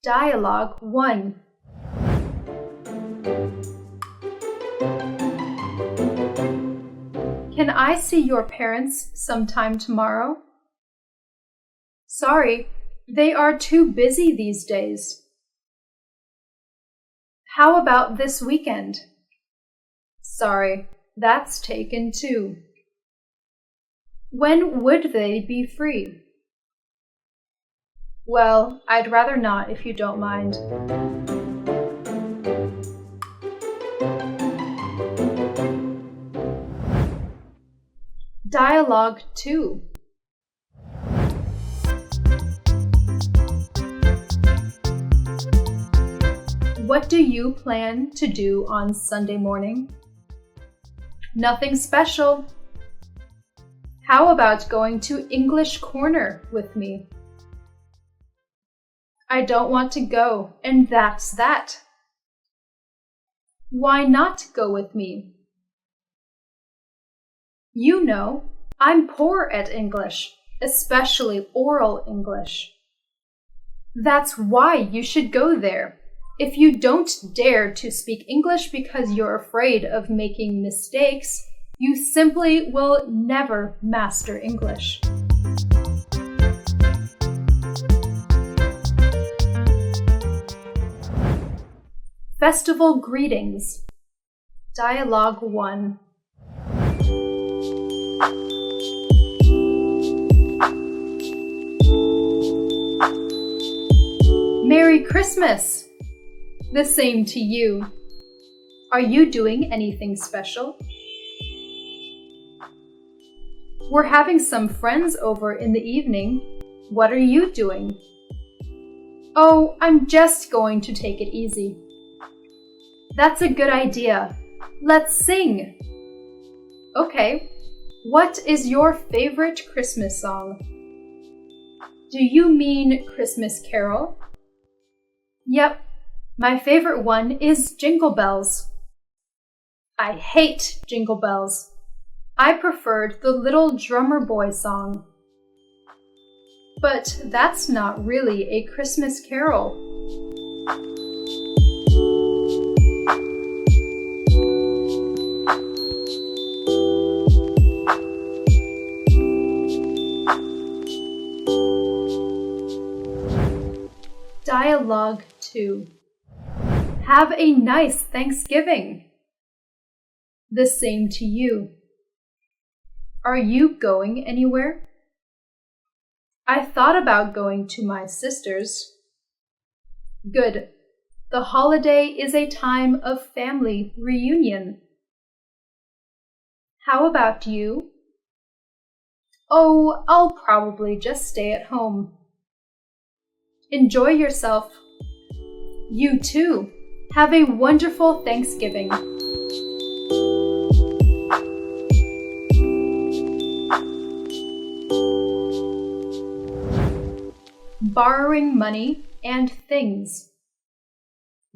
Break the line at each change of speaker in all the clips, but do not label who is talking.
Dialogue 1. Can I see your parents sometime tomorrow? Sorry, they are too busy these days. How about this weekend? Sorry, that's taken too. When would they be free? Well, I'd rather not if you don't mind. Dialogue 2. What do you plan to do on Sunday morning? Nothing special. How about going to English Corner with me? I don't want to go, and that's that. Why not go with me? You know, I'm poor at English, especially oral English. That's why you should go there. If you don't dare to speak English because you're afraid of making mistakes, you simply will never master English. Festival greetings. Dialogue 1. Merry Christmas! The same to you. Are you doing anything special? We're having some friends over in the evening. What are you doing? Oh, I'm just going to take it easy. That's a good idea. Let's sing. Okay. What is your favorite Christmas song? Do you mean Christmas Carol? Yep. My favorite one is Jingle Bells. I hate Jingle Bells. I preferred the Little Drummer Boy song. But that's not really a Christmas carol. Dialogue 2. Have a nice Thanksgiving. The same to you. Are you going anywhere? I thought about going to my sister's. Good. The holiday is a time of family reunion. How about you? Oh, I'll probably just stay at home. Enjoy yourself. You too. Have a wonderful Thanksgiving. Borrowing money and things.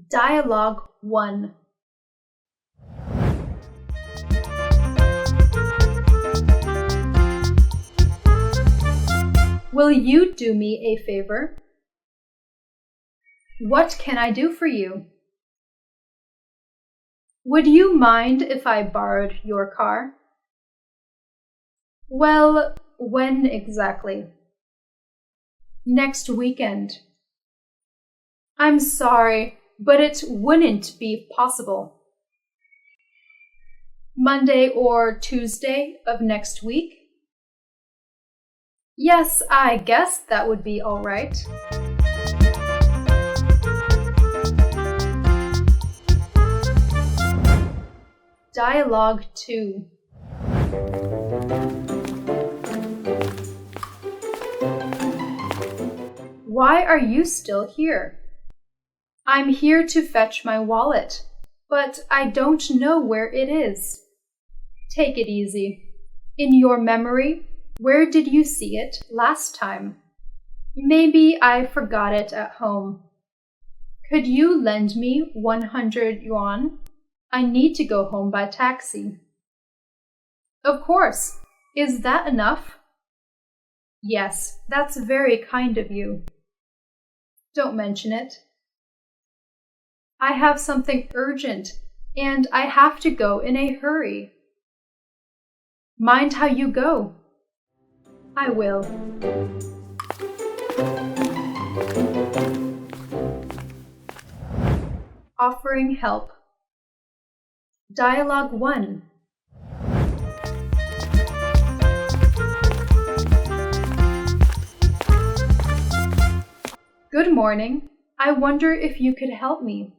Dialogue 1. Will you do me a favor? What can I do for you? Would you mind if I borrowed your car? Well, when exactly? Next weekend. I'm sorry, but it wouldn't be possible. Monday or Tuesday of next week? Yes, I guess that would be all right. Dialogue 2. Why are you still here? I'm here to fetch my wallet, but I don't know where it is. Take it easy. In your memory, where did you see it last time? Maybe I forgot it at home. Could you lend me 100 yuan? I need to go home by taxi. Of course. Is that enough? Yes, that's very kind of you. Don't mention it. I have something urgent, and I have to go in a hurry. Mind how you go. I will. Offering help. Dialogue 1. Good morning. I wonder if you could help me.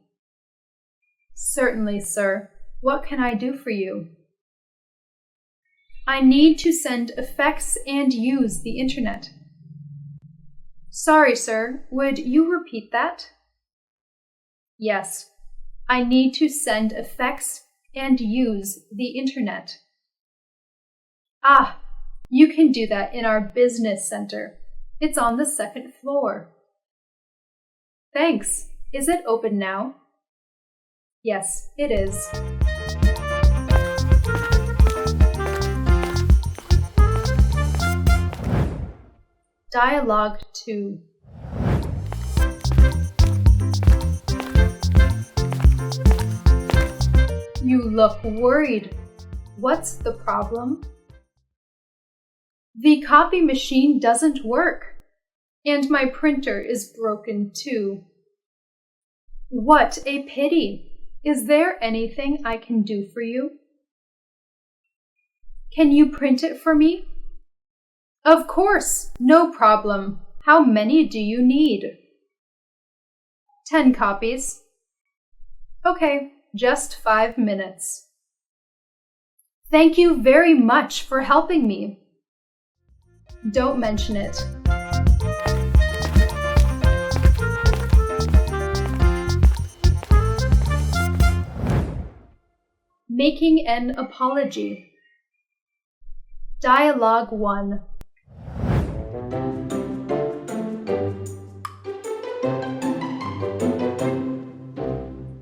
Certainly, sir. What can I do for you? I need to send effects and use the internet. Sorry, sir. Would you repeat that? Yes. I need to send effects and use the internet. Ah, you can do that in our business center. It's on the 2nd floor. Thanks. Is it open now? Yes, it is. Dialogue 2. You look worried. What's the problem? The copy machine doesn't work, and my printer is broken too. What a pity! Is there anything I can do for you? Can you print it for me? Of course, no problem. How many do you need? 10 copies. Okay, just 5 minutes. Thank you very much for helping me. Don't mention it. Making an apology. Dialogue 1.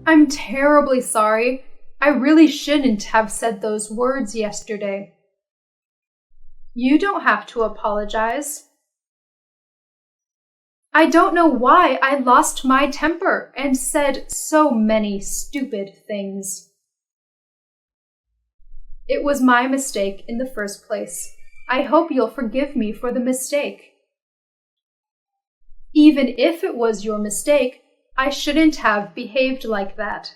I'm terribly sorry. I really shouldn't have said those words yesterday. You don't have to apologize. I don't know why I lost my temper and said so many stupid things. It was my mistake in the first place. I hope you'll forgive me for the mistake. Even if it was your mistake, I shouldn't have behaved like that.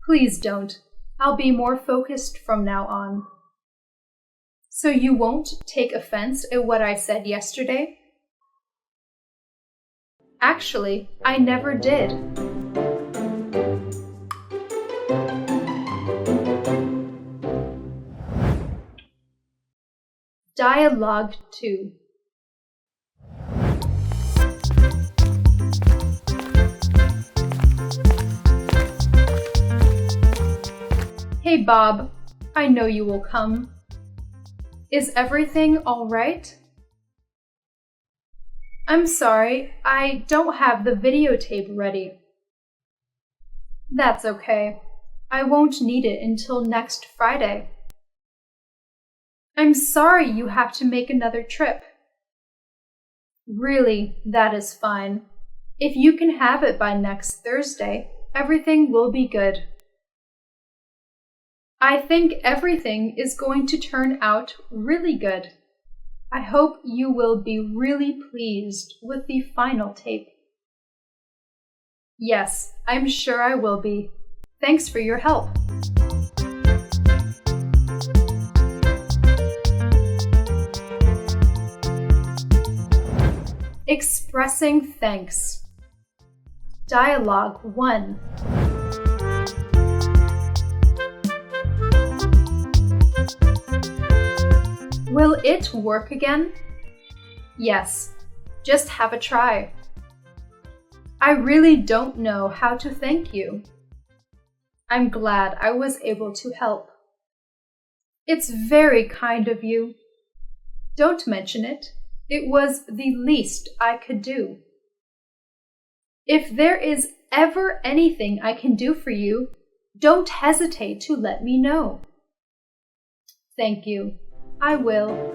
Please don't. I'll be more focused from now on. So you won't take offense at what I said yesterday? Actually, I never did. Dialogue 2. Hey Bob, I know you will come. Is everything all right? I'm sorry, I don't have the videotape ready. That's okay. I won't need it until next Friday. I'm sorry you have to make another trip. Really, that is fine. If you can have it by next Thursday, everything will be good. I think everything is going to turn out really good. I hope you will be really pleased with the final tape. Yes, I'm sure I will be. Thanks for your help. Expressing thanks. Dialogue 1. Will it work again? Yes, just have a try. I really don't know how to thank you. I'm glad I was able to help. It's very kind of you. Don't mention it. It was the least I could do. If there is ever anything I can do for you, don't hesitate to let me know. Thank you. I will.